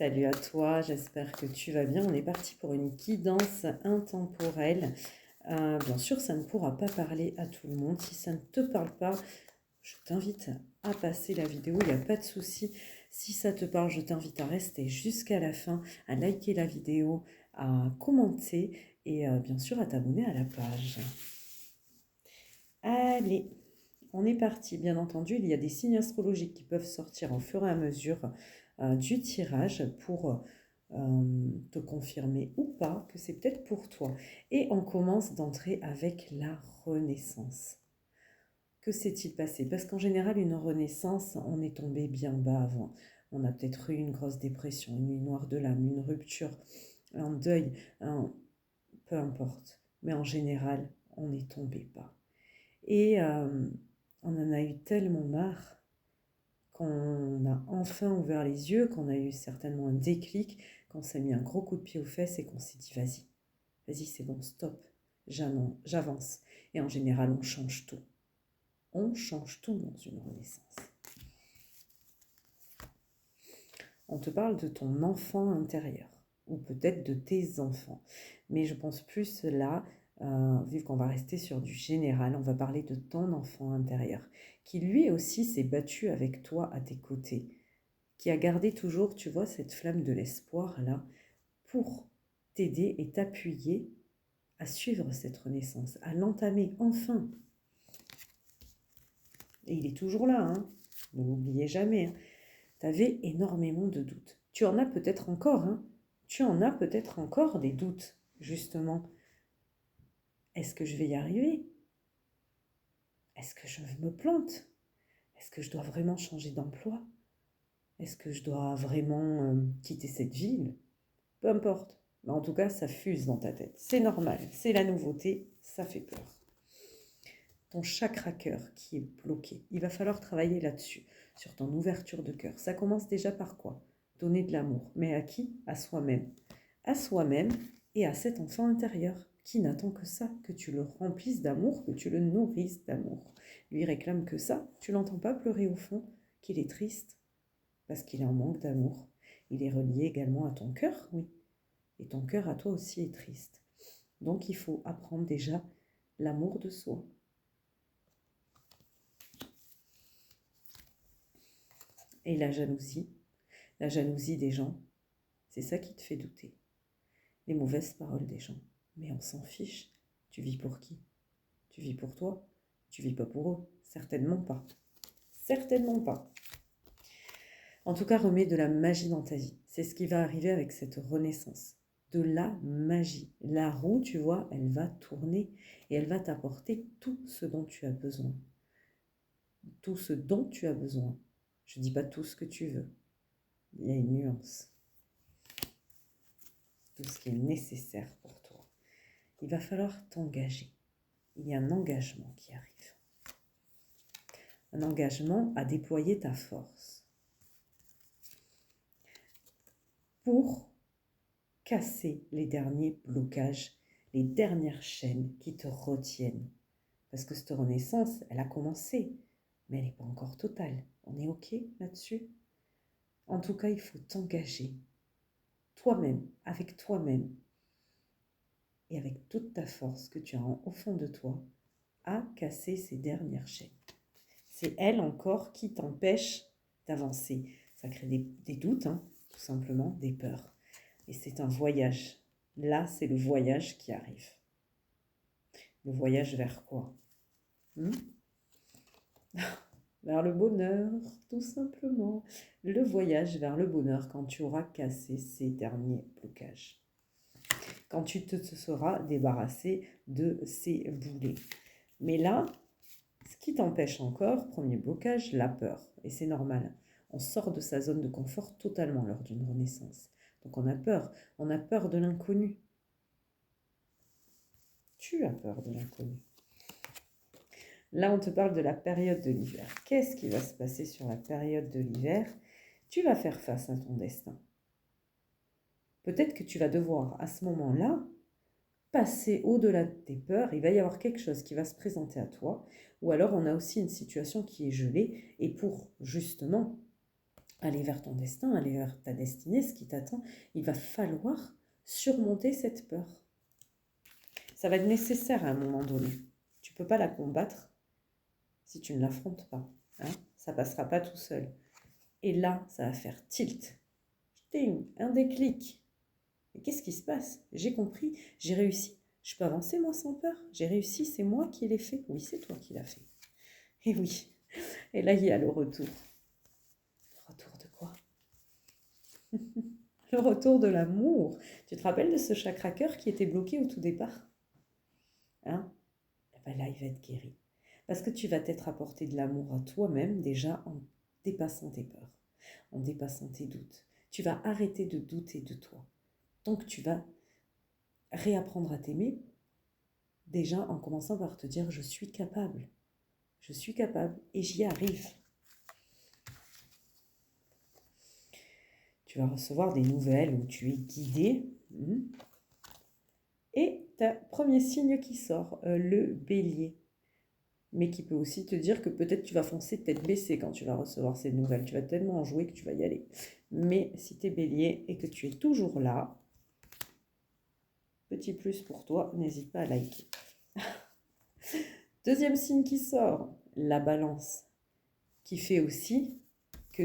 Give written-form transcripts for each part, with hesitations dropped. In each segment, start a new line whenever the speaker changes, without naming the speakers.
Salut à toi, j'espère que tu vas bien. On est parti pour une guidance intemporelle. Bien sûr, ça ne pourra pas parler à tout le monde. Si ça ne te parle pas, je t'invite à passer la vidéo, il n'y a pas de souci. Si ça te parle, je t'invite à rester jusqu'à la fin, à liker la vidéo, à commenter et bien sûr à t'abonner à la page. Allez, on est parti. Bien entendu, il y a des signes astrologiques qui peuvent sortir au fur et à mesure du tirage pour te confirmer ou pas que c'est peut-être pour toi. Et on commence d'entrer avec la renaissance. Que s'est-il passé? Parce qu'en général, une renaissance, on est tombé bien bas avant. On a peut-être eu une grosse dépression, une nuit noire de l'âme, une rupture, un deuil, peu importe. Mais en général, on n'est tombé bas. Et on en a eu tellement marre qu'on a enfin ouvert les yeux, qu'on a eu certainement un déclic, qu'on s'est mis un gros coup de pied aux fesses et qu'on s'est dit vas-y c'est bon, stop, j'avance. Et en général, on change tout. On change tout dans une renaissance. On te parle de ton enfant intérieur, ou peut-être de tes enfants. Mais je pense plus là, vu qu'on va rester sur du général, on va parler de ton enfant intérieur, qui lui aussi s'est battu avec toi à tes côtés, qui a gardé toujours, tu vois, cette flamme de l'espoir là, pour t'aider et t'appuyer à suivre cette renaissance, à l'entamer enfin. Et il est toujours là, hein. Ne l'oubliez jamais. Hein. Tu avais énormément de doutes. Tu en as peut-être encore, hein. Tu en as peut-être encore des doutes, justement. Est-ce que je vais y arriver? Est-ce que je me plante? Est-ce que je dois vraiment changer d'emploi? Est-ce que je dois vraiment quitter cette ville? Peu importe. Mais en tout cas, ça fuse dans ta tête. C'est normal, c'est la nouveauté, ça fait peur. Ton chakra cœur qui est bloqué, il va falloir travailler là-dessus, sur ton ouverture de cœur. Ça commence déjà par quoi? Donner de l'amour. Mais à qui? À soi-même. À soi-même et à cet enfant intérieur qui n'attend que ça, que tu le remplisses d'amour, que tu le nourrisses d'amour. Lui réclame que ça. Tu l'entends pas pleurer au fond, qu'il est triste, parce qu'il est en manque d'amour. Il est relié également à ton cœur, oui. Et ton cœur à toi aussi est triste. Donc il faut apprendre déjà l'amour de soi. Et la jalousie des gens, c'est ça qui te fait douter. Les mauvaises paroles des gens. Mais on s'en fiche. Tu vis pour qui? Tu vis pour toi? Tu vis pas pour eux? Certainement pas. Certainement pas. En tout cas, remets de la magie dans ta vie. C'est ce qui va arriver avec cette renaissance. De la magie. La roue, tu vois, elle va tourner et elle va t'apporter tout ce dont tu as besoin. Tout ce dont tu as besoin. Je ne dis pas tout ce que tu veux. Il y a une nuance. Tout ce qui est nécessaire pour toi. Il va falloir t'engager. Il y a un engagement qui arrive. Un engagement à déployer ta force. Pour casser les derniers blocages, les dernières chaînes qui te retiennent. Parce que cette renaissance, elle a commencé, mais elle n'est pas encore totale. On est OK là-dessus? En tout cas, il faut t'engager, toi-même, avec toi-même, et avec toute ta force que tu as au fond de toi, à casser ces dernières chaînes. C'est elle encore qui t'empêche d'avancer. Ça crée des doutes, hein, tout simplement, des peurs. Et c'est un voyage. Là, c'est le voyage qui arrive. Le voyage vers quoi? Vers le bonheur, tout simplement. Le voyage vers le bonheur quand tu auras cassé ces derniers blocages. Quand tu te seras débarrassé de ces boulets. Mais là, ce qui t'empêche encore, premier blocage, la peur. Et c'est normal. On sort de sa zone de confort totalement lors d'une renaissance. Donc on a peur de l'inconnu. Tu as peur de l'inconnu. Là, on te parle de la période de l'hiver. Qu'est-ce qui va se passer sur la période de l'hiver? Tu vas faire face à ton destin. Peut-être que tu vas devoir, à ce moment-là, passer au-delà de tes peurs. Il va y avoir quelque chose qui va se présenter à toi. Ou alors, on a aussi une situation qui est gelée. Et pour, justement, aller vers ton destin, aller vers ta destinée, ce qui t'attend, il va falloir surmonter cette peur. Ça va être nécessaire à un moment donné. Tu ne peux pas la combattre si tu ne l'affrontes pas. Hein, ça ne passera pas tout seul. Et là, ça va faire tilt. Ting, un déclic. Mais qu'est-ce qui se passe? J'ai compris, j'ai réussi. Je peux avancer moi sans peur. J'ai réussi, c'est moi qui l'ai fait. Oui, c'est toi qui l'as fait. Et oui. Et là, il y a le retour. Le retour de quoi? Le retour de l'amour. Tu te rappelles de ce chakra cœur qui était bloqué au tout départ? Hein? Et ben là, il va être guéri. Parce que tu vas t'être apporté de l'amour à toi-même déjà en dépassant tes peurs, en dépassant tes doutes. Tu vas arrêter de douter de toi. Donc tu vas réapprendre à t'aimer déjà en commençant par te dire je suis capable et j'y arrive. Tu vas recevoir des nouvelles où tu es guidé. Et tu as premier signe qui sort, le bélier. Mais qui peut aussi te dire que peut-être tu vas foncer tête baissée quand tu vas recevoir ces nouvelles. Tu vas tellement en jouer que tu vas y aller. Mais si tu es bélier et que tu es toujours là, petit plus pour toi, n'hésite pas à liker. Deuxième signe qui sort, la balance, qui fait aussi que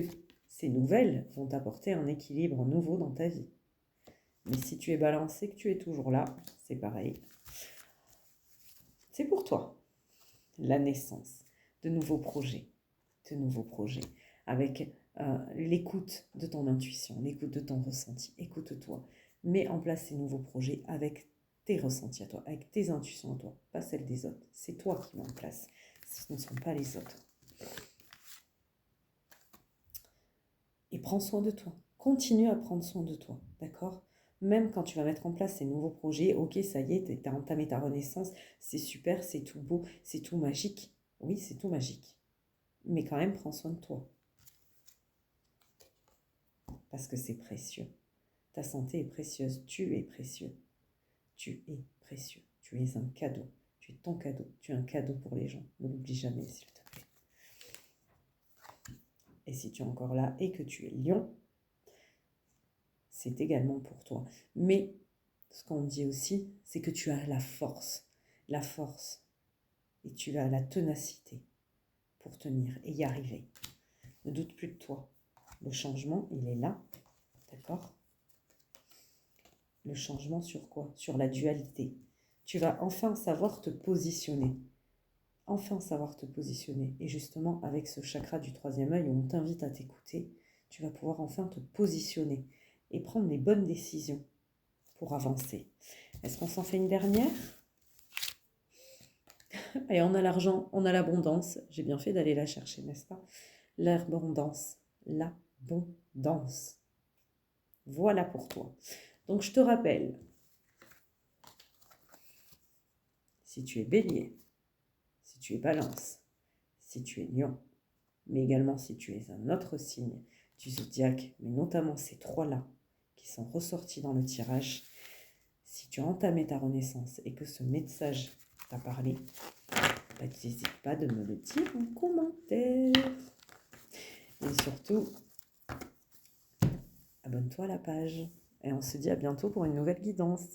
ces nouvelles vont t'apporter un équilibre nouveau dans ta vie. Mais si tu es balancé, que tu es toujours là, c'est pareil. C'est pour toi. La naissance de nouveaux projets, avec l'écoute de ton intuition, l'écoute de ton ressenti. Écoute-toi. Mets en place ces nouveaux projets avec tes ressentis à toi, avec tes intuitions à toi, pas celles des autres. C'est toi qui mets en place. Ce ne sont pas les autres. Et prends soin de toi. Continue à prendre soin de toi, d'accord? Même quand tu vas mettre en place ces nouveaux projets, ok, ça y est, tu as entamé ta renaissance, c'est super, c'est tout beau, c'est tout magique. Oui, c'est tout magique. Mais quand même, prends soin de toi. Parce que c'est précieux. Ta santé est précieuse. Tu es précieux. Tu es précieux. Tu es un cadeau. Tu es ton cadeau. Tu es un cadeau pour les gens. Ne l'oublie jamais, s'il te plaît. Et si tu es encore là et que tu es lion, c'est également pour toi. Mais ce qu'on dit aussi, c'est que tu as la force. La force. Et tu as la ténacité pour tenir et y arriver. Ne doute plus de toi. Le changement, il est là. D'accord? Le changement sur quoi? Sur la dualité. Tu vas enfin savoir te positionner. Enfin savoir te positionner. Et justement, avec ce chakra du troisième œil où on t'invite à t'écouter, tu vas pouvoir enfin te positionner et prendre les bonnes décisions pour avancer. Est-ce qu'on s'en fait une dernière? Et on a l'argent, on a l'abondance. J'ai bien fait d'aller la chercher, n'est-ce pas? L'abondance. L'abondance. Voilà pour toi. Donc je te rappelle, si tu es bélier, si tu es balance, si tu es lion, mais également si tu es un autre signe du zodiaque, mais notamment ces trois-là qui sont ressortis dans le tirage, si tu as entamé ta renaissance et que ce message t'a parlé, bah, n'hésite pas de me le dire en commentaire. Et surtout, abonne-toi à la page. Et on se dit à bientôt pour une nouvelle guidance.